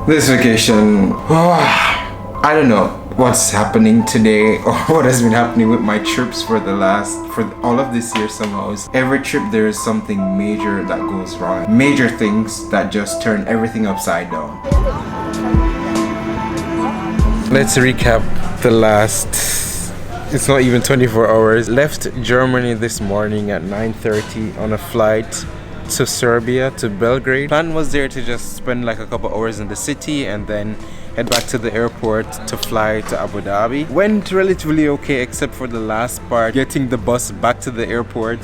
This vacation, I don't know what's happening today or what has been happening with my trips for all of this year somehow. Every trip there is something major that goes wrong. Major things that just turn everything upside down. Let's recap the last, it's not even 24 hours. Left Germany this morning at 9:30 on a flight to Serbia, to Belgrade. Plan was there to just spend like a couple hours in the city and then head back to the airport to fly to Abu Dhabi. Went relatively okay except for the last part, getting the bus back to the airport.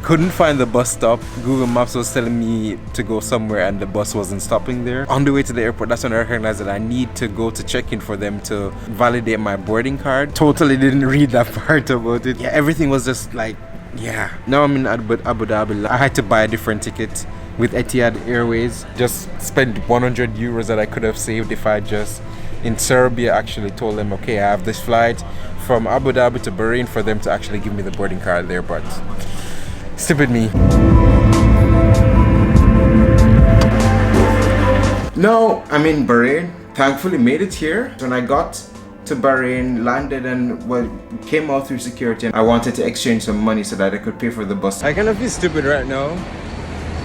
Couldn't find the bus stop. Google Maps was telling me to go somewhere and the bus wasn't stopping there. On the way to the airport, that's when I recognized that I need to go to check-in for them to validate my boarding card. Totally didn't read that part about it. Yeah, everything was just like, yeah. Now I'm in Abu Dhabi. I had to buy a different ticket with Etihad Airways. Just spent 100 euros that I could have saved if I just in Serbia actually told them, okay, I have this flight from Abu Dhabi to Bahrain, for them to actually give me the boarding card there. But stupid me. No, I'm in Bahrain. Thankfully made it here. When I got to Bahrain, landed and came out through security, and I wanted to exchange some money so that I could pay for the bus. I kind of feel stupid right now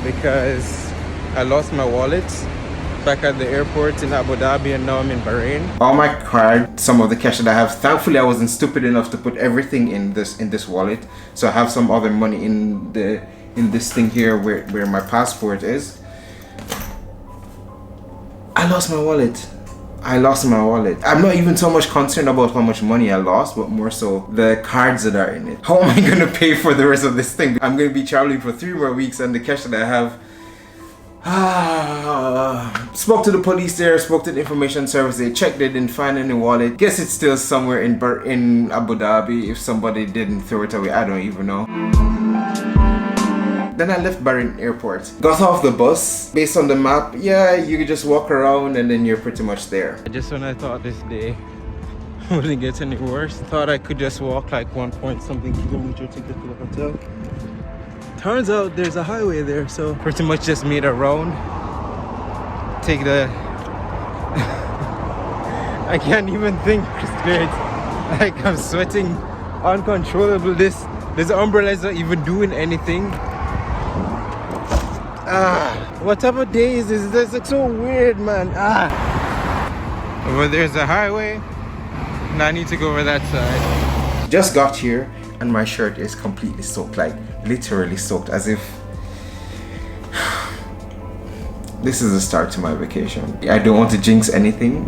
because I lost my wallet back at the airport in Abu Dhabi, and now I'm in Bahrain. All my card, some of the cash that I have, thankfully I wasn't stupid enough to put everything in this wallet, so I have some other money in this thing here where my passport is. I lost my wallet. I'm not even so much concerned about how much money I lost, but more so the cards that are in it. How am I going to pay for the rest of this thing? I'm going to be traveling for 3 more weeks, and the cash that I have... spoke to the police there, spoke to the information service, they checked, they didn't find any wallet. Guess it's still somewhere in Abu Dhabi. If somebody didn't throw it away, I don't even know. Then I left Bahrain airport, got off the bus. Based on the map, yeah, you could just walk around and then you're pretty much there. Just when I thought this day wouldn't get any worse, thought I could just walk like 1-point-something kilometer to get to the hotel. Turns out there's a highway there, so pretty much just made a round. Take the... I can't even think straight. Like, I'm sweating uncontrollable. This umbrella is not even doing anything. What type of day is this? This looks so weird, man. Over there's a highway, and I need to go over that side. Just got here, and my shirt is completely soaked, like literally soaked, as if this is the start to my vacation. I don't want to jinx anything,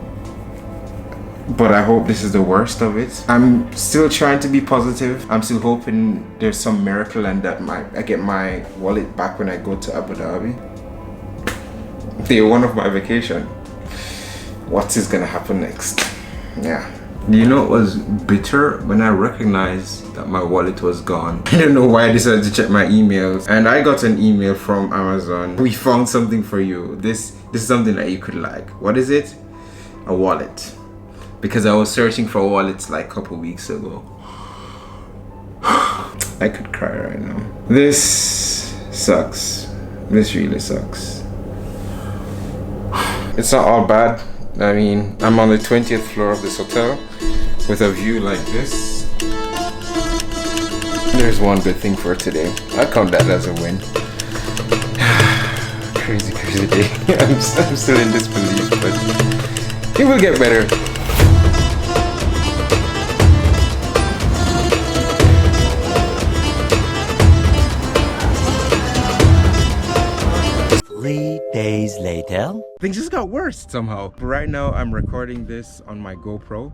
but I hope this is the worst of it. I'm still trying to be positive. I'm still hoping there's some miracle and that I get my wallet back when I go to Abu Dhabi. Day 1 of my vacation. What is gonna happen next? Yeah. You know, it was bitter when I recognized that my wallet was gone. I don't know why I decided to check my emails, and I got an email from Amazon. We found something for you. This is something that you could like. What is it? A wallet. Because I was searching for wallets like a couple weeks ago. I could cry right now. This sucks. This really sucks. It's not all bad. I mean, I'm on the 20th floor of this hotel with a view like this. There's one good thing for today. I count that as a win. Crazy day. I'm still in disbelief, but it will get better. Days later, things just got worse somehow. But right now I'm recording this on my GoPro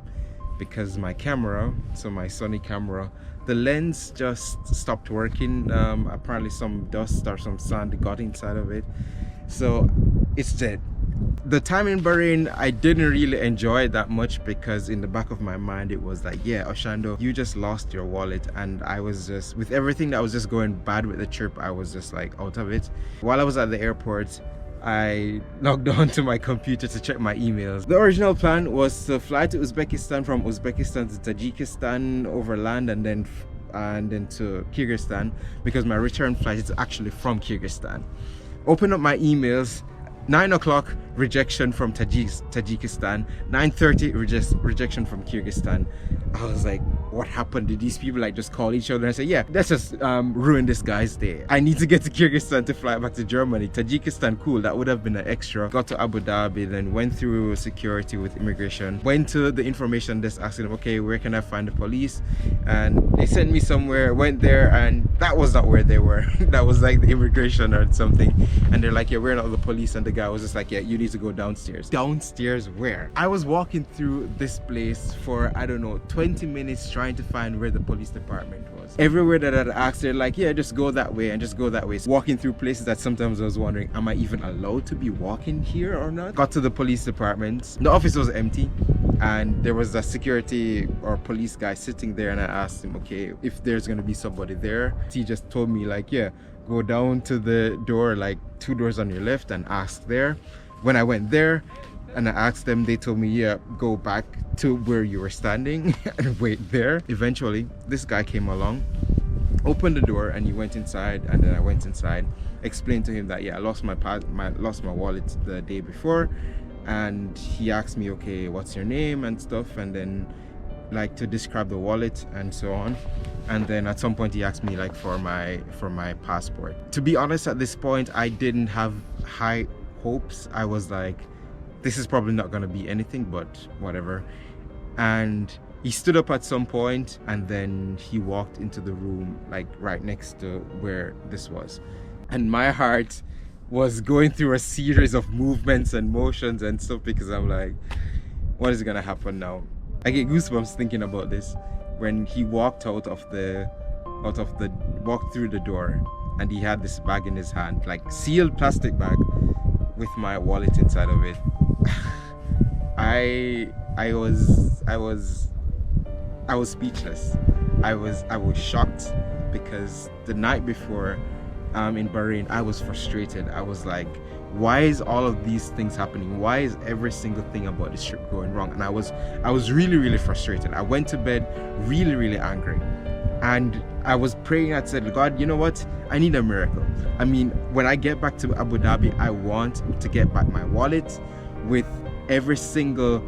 because my camera, so my Sony camera, the lens just stopped working. Apparently some dust or some sand got inside of it, so it's dead. The time in Bahrain I didn't really enjoy that much because in the back of my mind it was like, yeah, Oshando, you just lost your wallet, and I was just, with everything that was just going bad with the trip, I was just like out of it. While I was at the airport, I logged on to my computer to check my emails. The original plan was to fly to Uzbekistan, from Uzbekistan to Tajikistan over land, and then to Kyrgyzstan, because my return flight is actually from Kyrgyzstan. Open up my emails, 9 o'clock rejection from Tajikistan, 9:30 rejection from Kyrgyzstan. I was like, what happened? Did these people like just call each other and say, yeah, let's just ruin this guy's day? I need to get to Kyrgyzstan to fly back to Germany. Tajikistan, cool, that would have been an extra. Got to Abu Dhabi, then went through security with immigration, went to the information desk asking them, okay, where can I find the police? And they sent me somewhere, went there, and that was not where they were. That was like the immigration or something. And they're like, yeah, we're not the police. And the guy was just like, yeah, you need to go downstairs. Downstairs where? I was walking through this place for, I don't know, 20 minutes trying to find where the police department was. Everywhere that I'd asked, they're like, yeah, just go that way and just go that way. So walking through places that sometimes I was wondering, am I even allowed to be walking here or not? Got to the police department. The office was empty and there was a security or police guy sitting there, and I asked him, okay, if there's gonna be somebody there. He just told me like, yeah, go down to the door, like 2 doors on your left, and ask there. When I went there and I asked them, they told me, yeah, go back to where you were standing and wait there. Eventually this guy came along, opened the door, and he went inside, and then I went inside, explained to him that, yeah, I lost my wallet the day before. And he asked me, okay, what's your name and stuff, and then like to describe the wallet and so on. And then at some point he asked me like for my passport. To be honest, at this point I didn't have high hopes. I was like, this is probably not gonna be anything, but whatever. And he stood up at some point, and then he walked into the room like right next to where this was, and my heart was going through a series of movements and motions and stuff, because I'm like, what is gonna happen now? I get goosebumps thinking about this. When he walked walked through the door, and he had this bag in his hand, like sealed plastic bag with my wallet inside of it. I was speechless. I was shocked, because the night before in Bahrain, I was frustrated. I was like, why is all of these things happening? Why is every single thing about this trip going wrong? And I was really, really frustrated. I went to bed really, really angry, and I was praying. I said, God, you know what? I need a miracle. I mean, when I get back to Abu Dhabi, I want to get back my wallet with everything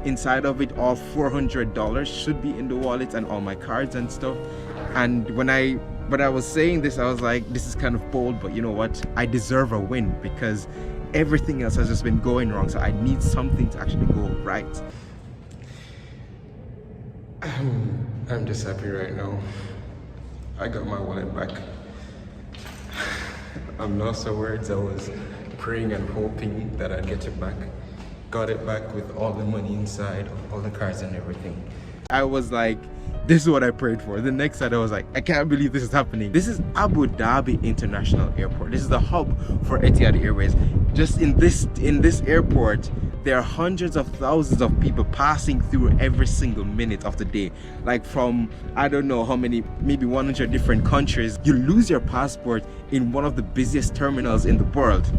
inside of it. All $400 should be in the wallet, and all my cards and stuff. And when I was saying this, I was like, this is kind of bold, but you know what? I deserve a win, because everything else has just been going wrong. So I need something to actually go right. I'm just happy right now. I got my wallet back. I'm lost for words. I was praying and hoping that I'd get it back. Got it back with all the money inside, all the cards and everything. I was like, this is what I prayed for. The next night I was like, I can't believe this is happening. This is Abu Dhabi International Airport. This is the hub for Etihad Airways. Just in this airport, there are hundreds of thousands of people passing through every single minute of the day. Like from, I don't know how many, maybe 100 different countries. You lose your passport in one of the busiest terminals in the world,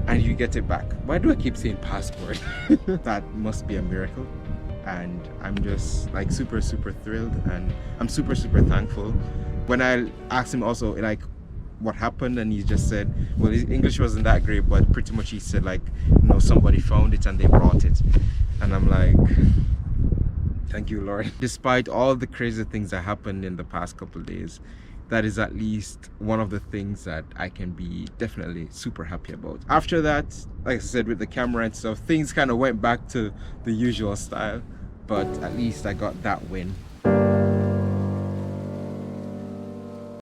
and you get it back. Why do I keep saying passport? That must be a miracle. And I'm just like super thrilled, and I'm super thankful. When I asked him also like what happened, and he just said, well, his English wasn't that great, but pretty much he said like, you know, somebody found it and they brought it. And I'm like, thank you, Lord. Despite all the crazy things that happened in the past couple of days, that is at least one of the things that I can be definitely super happy about. After that, like I said, with the camera and stuff, things kind of went back to the usual style, but at least I got that win.